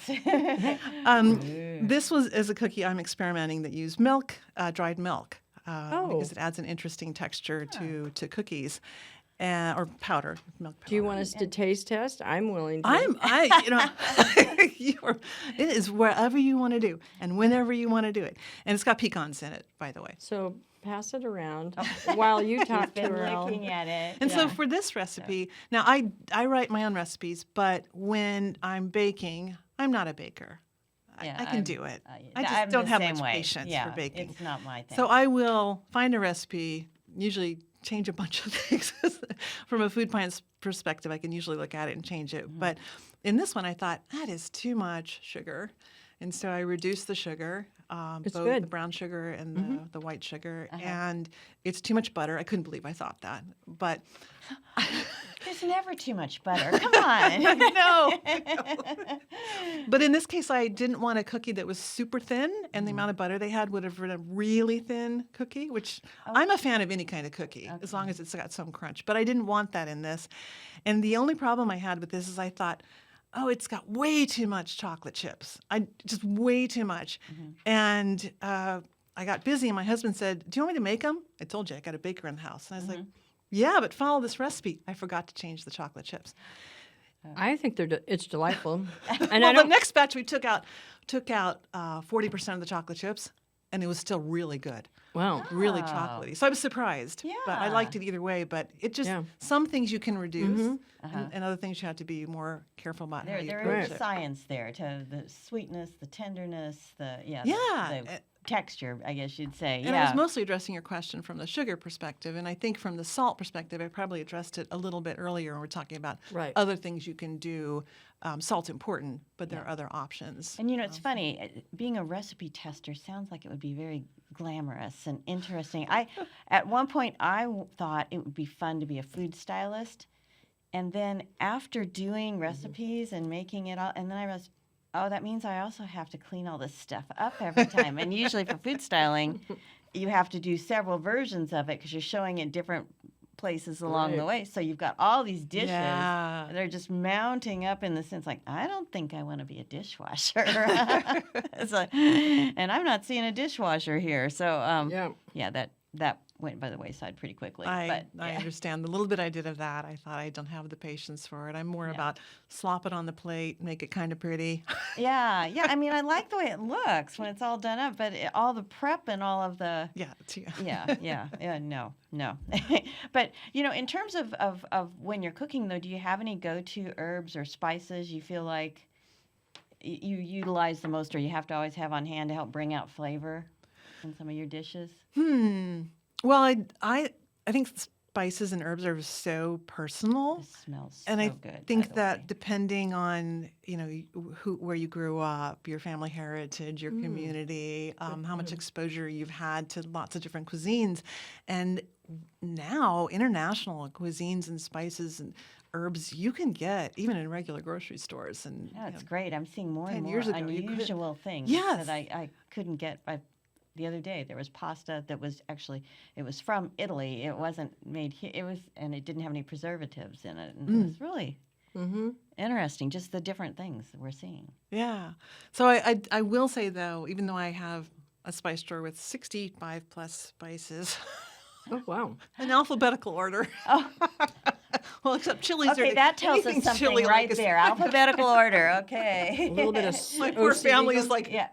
S4: This is a cookie I'm experimenting that used milk, dried milk, because it adds an interesting texture to cookies, or powder, milk powder.
S3: Do you want us to taste test? I'm willing to.
S4: It is wherever you want to do and whenever you want to do it. And it's got pecans in it, by the way.
S3: So pass it around while you talk to
S2: Been
S3: her.
S2: looking at it.
S4: And so for this recipe, now I write my own recipes, but when I'm baking, I'm not a baker. I can do it. I just don't have much patience for baking.
S2: It's not my thing.
S4: So I will find a recipe, usually change a bunch of things. From a food science perspective, I can usually look at it and change it. But in this one, I thought, that is too much sugar. And so I reduced the sugar,
S3: It's
S4: both
S3: good.
S4: the brown sugar and the white sugar. And it's too much butter. I couldn't believe I thought that. But
S2: There's never too much butter. Come on.
S4: no. But in this case, I didn't want a cookie that was super thin, and the amount of butter they had would have been a really thin cookie, which I'm a fan of any kind of cookie, as long as it's got some crunch. But I didn't want that in this. And the only problem I had with this is I thought, oh, it's got way too much chocolate chips. Just way too much. And I got busy, and my husband said, do you want me to make them? I told you, I got a baker in the house. And I was like, yeah, but follow this recipe. I forgot to change the chocolate chips.
S3: I think it's delightful. And
S4: Well, the next batch we took out 40% of the chocolate chips, and it was still really good.
S3: Wow.
S4: Really chocolatey. So I was surprised. But I
S2: Yeah.
S4: liked it either way. But it just, some things you can reduce, and other things you have to be more careful about how you
S2: There
S4: approach
S2: is
S4: it.
S2: science there to the sweetness, the tenderness, the texture, I guess you'd say.
S4: And I was mostly addressing your question from the sugar perspective, and I think from the salt perspective, I probably addressed it a little bit earlier when we're talking about other things you can do. Salt's important, but there are other options.
S2: And it's funny, being a recipe tester sounds like it would be very glamorous and interesting. At one point, I thought it would be fun to be a food stylist. And then after doing recipes and making it all, and then I realized, oh, that means I also have to clean all this stuff up every time. And usually for food styling, you have to do several versions of it because you're showing it different places along the way. So you've got all these dishes.
S4: Yeah.
S2: They're just mounting up in the sense like, I don't think I want to be a dishwasher. And I'm not seeing a dishwasher here. So, that went by the wayside pretty quickly.
S4: I understand. The little bit I did of that, I thought I don't have the patience for it. I'm more about slop it on the plate, make it kind of pretty.
S2: Yeah. I mean, I like the way it looks when it's all done up, but all the prep and all of the... No. But, in terms of when you're cooking, though, do you have any go-to herbs or spices you feel like you utilize the most or you have to always have on hand to help bring out flavor in some of your dishes?
S4: Well, I think spices and herbs are so personal.
S2: It smells
S4: And
S2: so
S4: I
S2: good.
S4: think that depending on, where you grew up, your family heritage, your community, how much exposure you've had to lots of different cuisines. And now international cuisines and spices and herbs you can get even in regular grocery stores. And
S2: Yeah, it's great. I'm seeing more
S4: 10
S2: and more
S4: years ago, you couldn't.
S2: unusual things
S4: Yes.
S2: that I couldn't get. The other day there was pasta that was it was from Italy. It wasn't made here. And it didn't have any preservatives in it. And it was really interesting, just the different things that we're seeing.
S4: Yeah. So I will say, though, even though I have a spice drawer with 65 plus spices,
S3: Oh, wow.
S4: in alphabetical order. Well, except chilies are...
S2: Okay, that tells us
S4: anything
S2: something
S4: chili
S2: right
S4: like is-
S2: there. Alphabetical order. Okay.
S3: A little bit of
S4: My poor
S3: OCD
S4: family is
S3: goes-
S4: like,
S2: Yeah.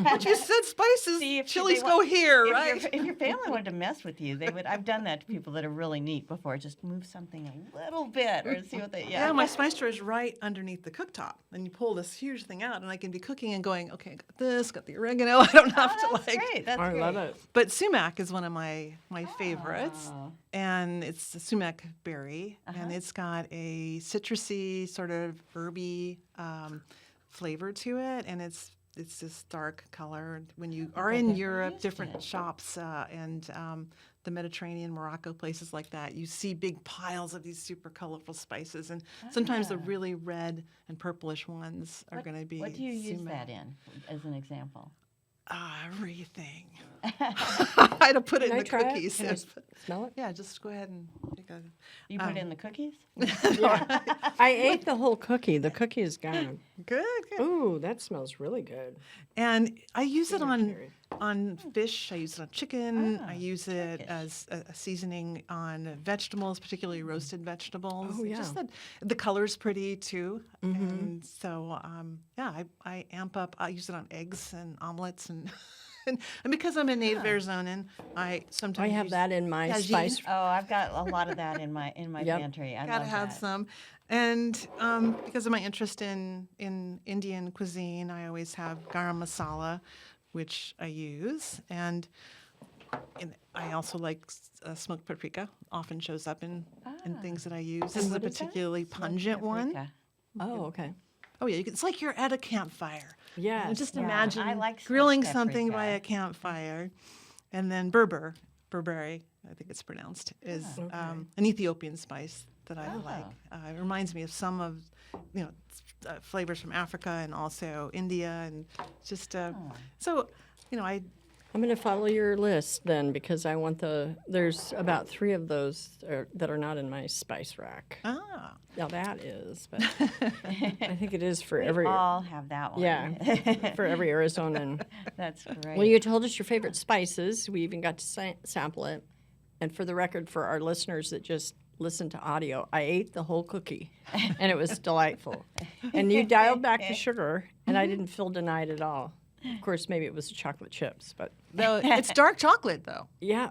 S4: but you said spices.
S2: See, if
S4: chilies
S2: they
S4: go
S2: want-
S4: here,
S2: if
S4: right?
S2: If your family wanted to mess with you, they would. I've done that to people that are really neat before. Just move something a little bit or see what they.
S4: Yeah, my spice drawer is right underneath the cooktop. And you pull this huge thing out, and I can be cooking and going, okay, got this, got the oregano. I don't have to
S2: That's great. That's
S3: I
S2: great.
S3: love it.
S4: But sumac is one of my favorites.
S2: Oh.
S4: And it's a sumac berry, and it's got a citrusy, sort of herby flavor to it, and it's this dark color. When you are in Europe, different shops and the Mediterranean, Morocco, places like that, you see big piles of these super colorful spices, and sometimes the really red and purplish ones are going to be
S2: What do you use
S4: sumac.
S2: that in, as an example?
S4: Everything. I had to put it
S3: Can
S4: in
S3: I
S4: the
S3: try
S4: cookies.
S3: it? Can I smell it?
S4: Yeah, just go ahead and take a...
S2: You put it in the cookies?
S3: I ate the whole cookie. The cookie is gone.
S4: Good, good.
S3: Ooh, that smells really good.
S4: And I use it on
S3: Carrie.
S4: fish. I use it on chicken. I use it as a seasoning on vegetables, particularly roasted vegetables.
S3: Oh, yeah.
S4: Just that the color's pretty too. And so, I amp up. I use it on eggs and omelets and. And because I'm a native Arizonan, I sometimes
S3: I have
S4: use
S3: that in my
S4: tagine.
S3: spice.
S2: Oh, I've got a lot of that in my
S3: Yep.
S2: pantry. I
S4: Gotta
S2: love
S4: have
S2: that.
S4: some. And because of my interest in Indian cuisine, I always have garam masala, which I use. And and I also like smoked paprika. Often shows up in things that I use. This is a
S3: what is that?
S4: particularly pungent one.
S2: Paprika.
S3: Oh, okay.
S4: Oh yeah, it's like you're at a campfire.
S3: Yes.
S4: Just
S2: Yeah,
S4: imagine
S2: I like smoked
S4: grilling something by
S2: paprika.
S4: a campfire, and then berbere, I think it's pronounced, is an Ethiopian spice that I like. It reminds me of some of, flavors from Africa and also India, and just so,
S3: I'm going to follow your list then because I want there's about 3 of those that are not in my spice rack. Now that is, but I think it is for
S2: We
S3: every,
S2: all have that one.
S3: yeah, for every Arizonan.
S2: That's great.
S3: Well, you told us your favorite spices. We even got to sample it. And for the record, for our listeners that just listen to audio, I ate the whole cookie, and it was delightful. And you dialed back the sugar, and I didn't feel denied at all. Of course, maybe it was the chocolate chips, but
S4: though it's dark chocolate though.
S3: yeah.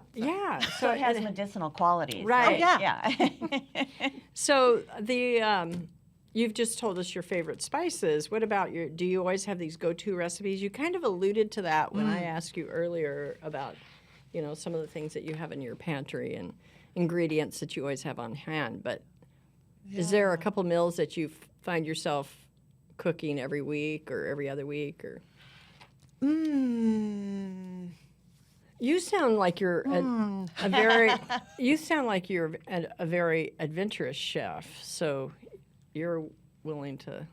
S2: So it has medicinal qualities.
S3: Right.
S4: Oh,
S2: Yeah.
S3: So you've just told us your favorite spices. What about do you always have these go-to recipes? You kind of alluded to that when I asked you earlier about, some of the things that you have in your pantry and ingredients that you always have on hand. But is there a couple meals that you find yourself cooking every week or every other week or? You sound like you're a very. You sound like you're a very adventurous chef. So you're willing to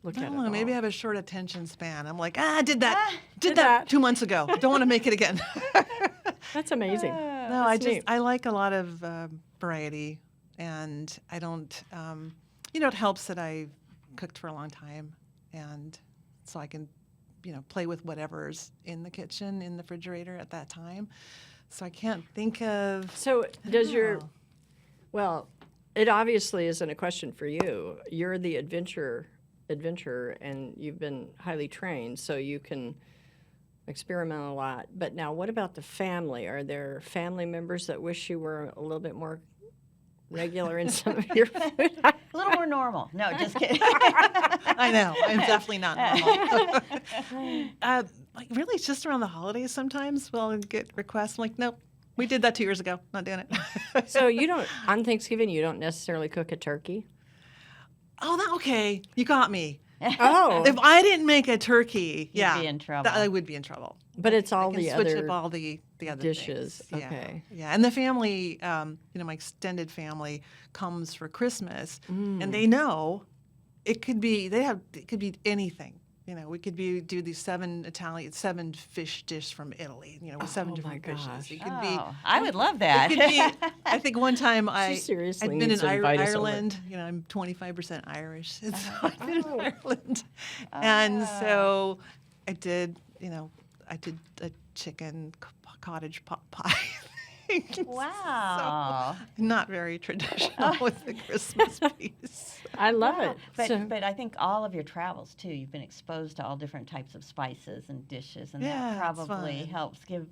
S3: look at it.
S4: Oh, maybe I
S3: all.
S4: have a short attention span. I'm like, I did that 2 months ago. Don't want to make it again.
S3: That's amazing.
S4: No, I like a lot of variety, and I don't. It helps that I cooked for a long time, and so I can, play with whatever's in the kitchen, in the refrigerator at that time. So I can't think of.
S3: So does well, it obviously isn't a question for you. You're the adventurer, and you've been highly trained, so you can experiment a lot. But now, what about the family? Are there family members that wish you were a little bit more regular in some of your food?
S2: A little more normal. No, just kidding.
S4: I know. I'm definitely not normal. Really, it's just around the holidays sometimes we'll get requests. I'm like, nope, we did that 2 years ago. Not doing it.
S3: So you don't, on Thanksgiving, you don't necessarily cook a turkey?
S4: Okay. You got me.
S3: Oh.
S4: If I didn't make a turkey,
S2: You'd be in trouble.
S4: I would be in trouble.
S3: But it's all
S4: I can
S3: the
S4: switch
S3: other
S4: up all the other
S3: dishes.
S4: things.
S3: Okay.
S4: Yeah, and the family, my extended family comes for Christmas, and they know it could be anything. We could do these 7 fish dish from Italy. With 7 different fishes.
S3: gosh.
S4: It could be.
S2: I would love that.
S4: It could be. I think one time
S3: seriously
S4: I'd been
S3: needs
S4: in
S3: to invite us over.
S4: Ireland. I'm 25% Irish, and so I've been in Ireland, and so I did. I did a chicken cottage pot pie.
S2: Wow.
S4: So, not very traditional with the Christmas piece.
S3: I love it.
S2: But I think all of your travels too, you've been exposed to all different types of spices and dishes, and
S4: Yeah,
S2: that
S4: it's
S2: probably
S4: fun.
S2: helps give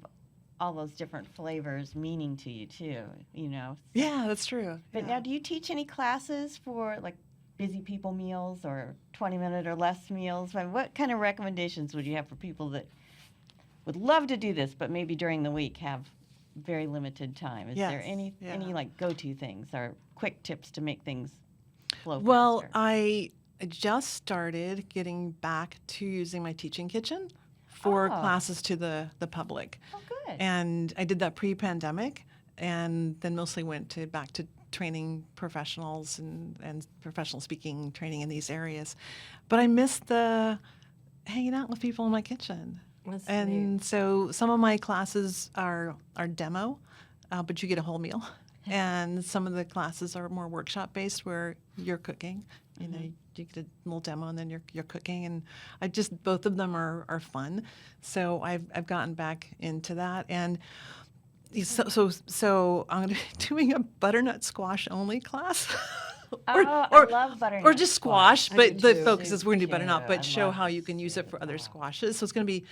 S2: all those different flavors meaning to you too.
S4: Yeah, that's true.
S2: But
S4: yeah.
S2: now, do you teach any classes for like busy people meals or 20-minute or less meals? What kind of recommendations would you have for people that would love to do this, but maybe during the week have very limited time? Is there
S4: Yes,
S2: any like go-to things or quick tips to make things flow
S4: Well,
S2: faster?
S4: I just started getting back to using my teaching kitchen for classes to the public.
S2: Oh, good.
S4: And I did that pre-pandemic, and then mostly went back to training professionals and professional speaking training in these areas. But I missed the hanging out with people in my kitchen.
S3: That's
S4: And
S3: neat.
S4: so some of my classes are demo, but you get a whole meal. And some of the classes are more workshop based where you're cooking. You get a little demo and then you're cooking. And both of them are fun. So I've gotten back into that. And so I'm going to be doing a butternut squash only class.
S2: I love butternut
S4: Or just squash,
S3: I
S4: but
S3: do
S4: the
S3: too.
S4: focus is we're going to do butternut,
S2: I
S4: but show
S2: love
S4: how you can use it for other squashes. So it's going to be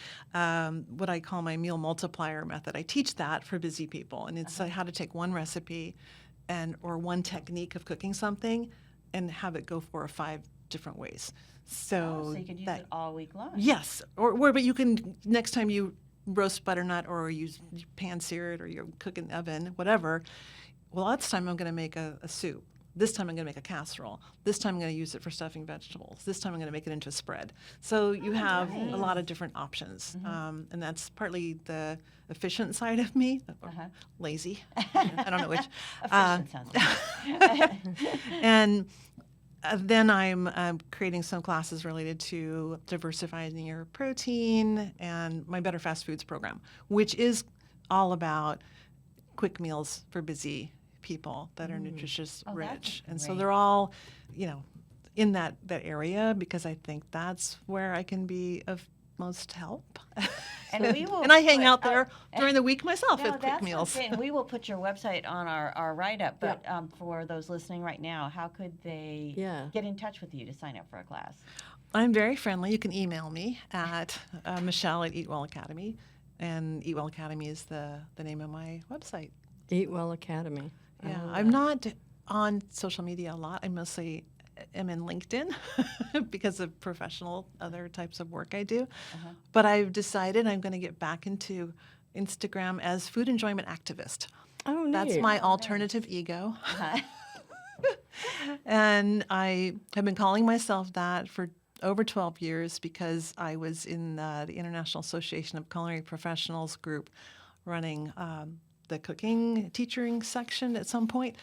S4: what I call my meal multiplier method. I teach that for busy people, and it's how to take one recipe or one technique of cooking something and have it go 4 or 5 different ways. So
S2: you could use it all week long.
S4: Yes, but you can next time you roast butternut or you pan-sear it or you cook in the oven, whatever. Well, this time I'm going to make a soup. This time I'm going to make a casserole. This time I'm going to use it for stuffing vegetables. This time I'm going to make it into a spread. So you have a lot of different options. And that's partly the efficient side of me, or lazy. I don't know which.
S2: Efficient sounds good.
S4: And then I'm creating some classes related to diversifying your protein and my Better Fast Foods program, which is all about quick meals for busy people that are nutritious rich. And so they're all, in that area because I think that's where I can be of most help.
S2: And we will
S4: and I hang out there during the week myself
S2: No,
S4: at quick
S2: that's
S4: meals.
S2: okay. And we will put your website on our write-up, but for those listening right now, how could they get in touch with you to sign up for a class?
S4: I'm very friendly. You can email me at Michelle at Eat Well Academy, and Eat Well Academy is the name of my website.
S3: Eat Well Academy.
S4: Yeah, I'm not on social media a lot. I mostly am in LinkedIn because of professional other types of work I do. But I've decided I'm going to get back into Instagram as food enjoyment activist.
S3: Oh, neat.
S4: That's my alternative ego. And I have been calling myself that for over 12 years because I was in the International Association of Culinary Professionals group running the cooking teaching section at some point.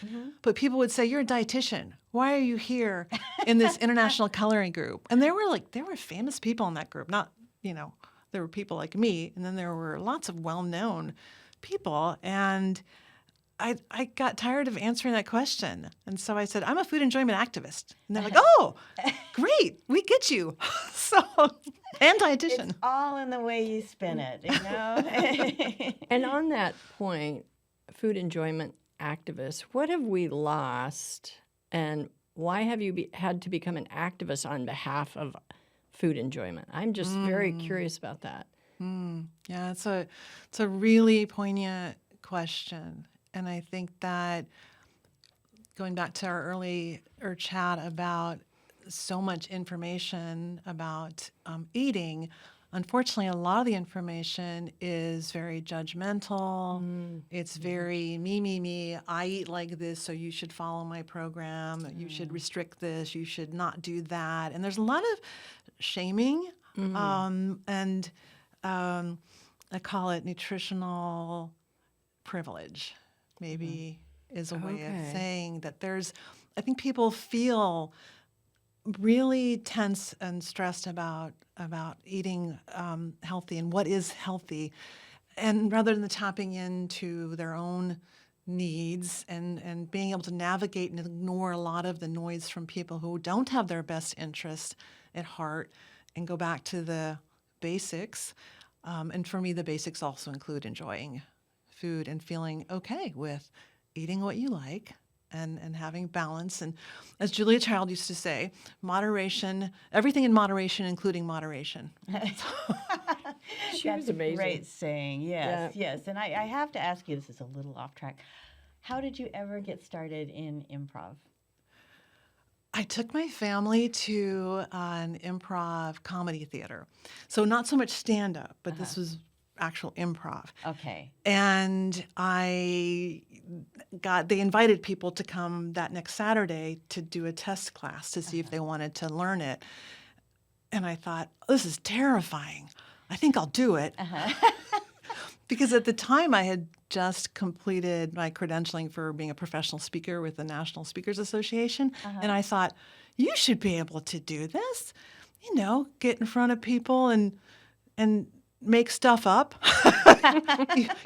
S4: But people would say, "You're a dietitian. Why are you here in this international culinary group?" And there were famous people in that group. Not, there were people like me, and then there were lots of well-known people. And I got tired of answering that question. And so I said, "I'm a food enjoyment activist." And they're like, "Oh, great. We get you." And dietitian.
S2: It's all in the way you spin it,
S3: And on that point, food enjoyment activists, what have we lost and why have you had to become an activist on behalf of food enjoyment? I'm just very curious about that.
S4: Yeah, it's a really poignant question. And I think that going back to our earlier chat about so much information about eating, unfortunately, a lot of the information is very judgmental. It's very me. I eat like this, so you should follow my program. You should restrict this. You should not do that. And there's a lot of shaming, and I call it nutritional privilege, maybe is a way of saying that I think people feel really tense and stressed about eating healthy and what is healthy, and rather than tapping into their own needs and being able to navigate and ignore a lot of the noise from people who don't have their best interest at heart and go back to the basics. And for me, the basics also include enjoying food and feeling okay with eating what you like and having balance. And as Julia Child used to say, moderation, everything in moderation, including moderation.
S3: She
S2: That's
S3: was
S2: a
S3: amazing.
S2: great saying. Yes. And I have to ask you, this is a little off track. How did you ever get started in improv?
S4: I took my family to an improv comedy theater. So not so much stand-up, but this was actual improv.
S2: Okay.
S4: And they invited people to come that next Saturday to do a test class to see if they wanted to learn it. And I thought, this is terrifying. I think I'll do it. Because at the time I had just completed my credentialing for being a professional speaker with the National Speakers Association. And I thought, you should be able to do this. Get in front of people and make stuff up.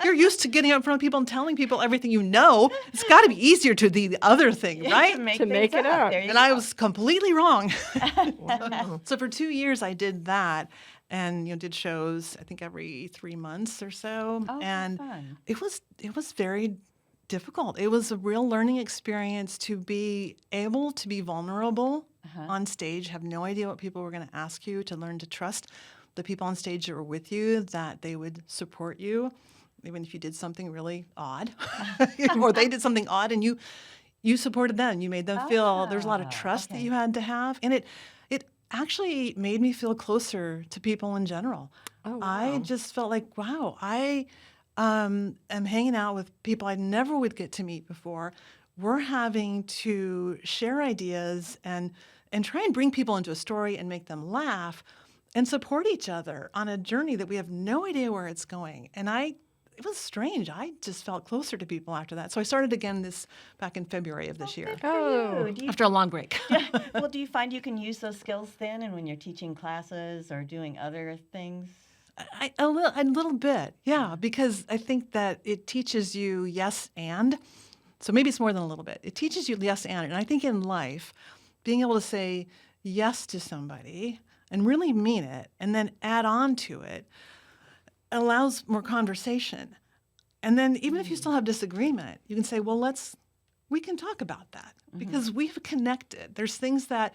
S4: You're used to getting up in front of people and telling people everything you know. It's got to be easier to do the other thing, right?
S2: to make it up.
S4: And I was completely wrong. So for 2 years I did that and did shows I think every 3 months or so. And
S2: fun.
S4: it was very difficult. It was a real learning experience to be able to be vulnerable on stage, have no idea what people were going to ask you, to learn to trust the people on stage that were with you, that they would support you, even if you did something really odd, or they did something odd and you supported them. You made them feel there's a lot of trust that you had to have. And it actually made me feel closer to people in general.
S3: Oh,
S4: I
S3: wow.
S4: just felt like, wow, I am hanging out with people I never would get to meet before. We're having to share ideas and try and bring people into a story and make them laugh and support each other on a journey that we have no idea where it's going. And it was strange. I just felt closer to people after that. So I started again back in February of this year,
S2: Good for
S3: Oh.
S2: you. Do you
S4: after a long break.
S2: well, do you find you can use those skills then, and when you're teaching classes or doing other things?
S4: A little bit, yeah, because I think that it teaches you yes and. So maybe it's more than a little bit. It teaches you yes and. And I think in life, being able to say yes to somebody and really mean it and then add on to it allows more conversation. And then even if you still have disagreement, you can say, well, we can talk about that because we've connected. There's things that,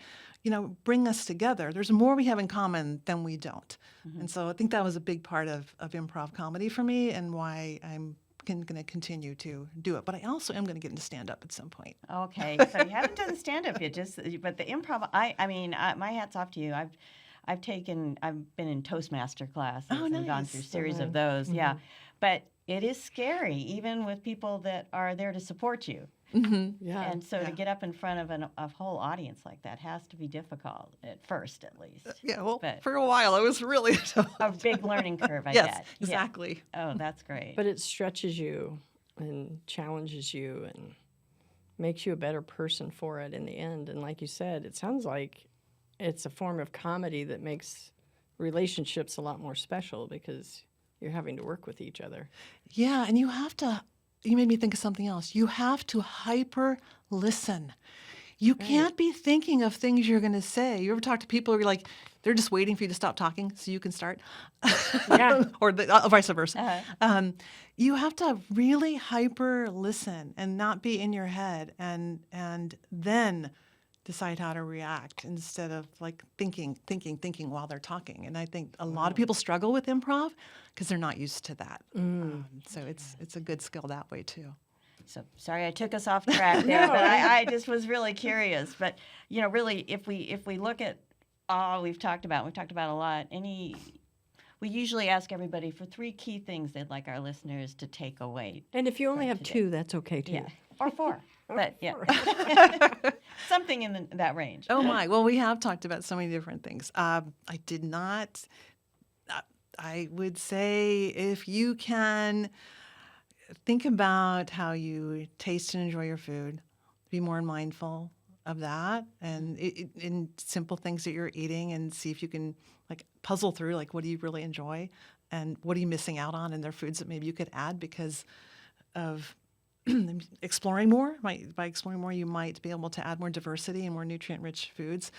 S4: bring us together. There's more we have in common than we don't. And so I think that was a big part of improv comedy for me and why I'm going to continue to do it. But I also am going to get into stand-up at some point.
S2: Okay, so you haven't done stand-up yet, but the improv. My hat's off to you. I've been in Toastmaster classes and gone
S4: nice.
S2: through a series of those. Yeah, but it is scary, even with people that are there to support you.
S3: Yeah.
S2: And so to get up in front of a whole audience like that has to be difficult at first, at least.
S4: Yeah, well,
S2: But-
S4: for a while it was really
S2: A big learning curve, I
S4: yes,
S2: bet. Yeah.
S4: exactly.
S2: Oh, that's great.
S3: But it stretches you and challenges you and makes you a better person for it in the end. And like you said, it sounds like it's a form of comedy that makes relationships a lot more special because you're having to work with each other.
S4: Yeah, and you made me think of something else. You have to hyper listen. You can't be thinking of things you're going to say. You ever talk to people who are like, they're just waiting for you to stop talking so you can start?
S3: Yeah.
S4: Or vice versa. You have to really hyper listen and not be in your head and then decide how to react instead of like thinking while they're talking. And I think a lot of people struggle with improv because they're not used to that. So it's a good skill that way too.
S2: So sorry I took us off track there, but I just was really curious. But really, if we look at all we've talked about a lot. We usually ask everybody for 3 key things they'd like our listeners to take away.
S3: And if you only have
S2: today.
S3: 2, that's okay too.
S2: Yeah, or 4. But yeah, something in that range.
S4: Oh my! Well, we have talked about so many different things. I would say if you can think about how you taste and enjoy your food, be more mindful of that, and in simple things that you're eating, and see if you can like puzzle through like what do you really enjoy, and what are you missing out on in their foods that maybe you could add because of exploring more. By exploring more, you might be able to add more diversity and more nutrient-rich foods,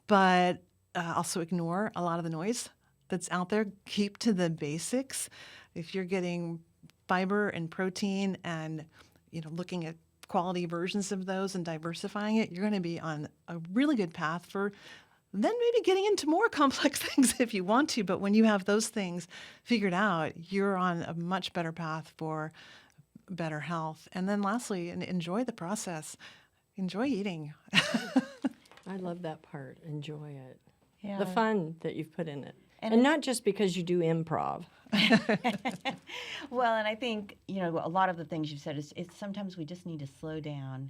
S4: but also ignore a lot of the noise that's out there. Keep to the basics. If you're getting fiber and protein and looking at quality versions of those and diversifying it, you're going to be on a really good path for then maybe getting into more complex things if you want to. But when you have those things figured out, you're on a much better path for better health. And then lastly, enjoy the process. Enjoy eating.
S3: I love that part. Enjoy it.
S2: Yeah.
S3: The fun that you've put in it. And not just because you do improv.
S2: Well, and I think, a lot of the things you've said is sometimes we just need to slow down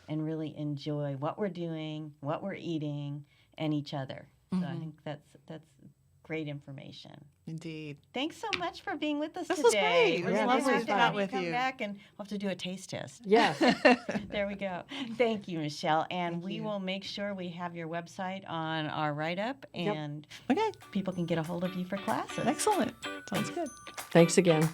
S2: and really enjoy what we're doing, what we're eating, and each other. So I think that's great information.
S4: Indeed.
S2: Thanks so much for being with us
S4: This
S2: today.
S4: was great. It was
S2: We're
S3: lovely
S2: gonna
S3: to
S2: have
S3: chat
S4: with
S2: come
S4: you.
S2: back and we'll have to do a taste test.
S3: Yes.
S2: There we go. Thank you, Michelle. And we will make sure we have your website on our write-up, and
S4: Okay.
S2: people can get a hold of you for classes.
S4: Excellent. Sounds good.
S3: Thanks again.